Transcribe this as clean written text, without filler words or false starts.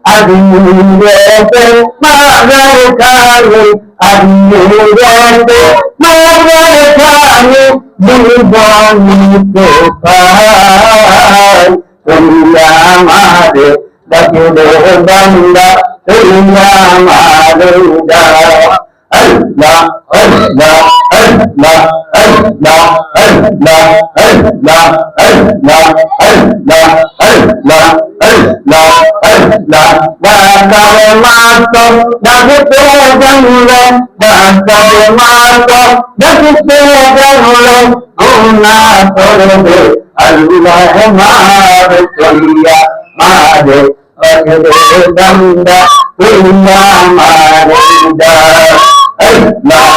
আদিরেতে মাগার খানি আদিরেতে মাগার খানি জীবনিতে পাই তুমিয়া মারে ডাকিলে বান্দা তুমিয়া মারে আল্লাহ আল্লাহ আল্লাহ আল্লাহ আল্লাহ আল্লাহ আল্লাহ আল্লাহ আল্লাহ আল্লাহ আল্লাহ ডাকার মাতো ডাকতে জানলো ডাকার মাতো ডাকতে জানলো গুনা করবে আল্লাহ মার চলিয়া মারে অজরে দন্দা তুইয়া মারে দা আল্লাহ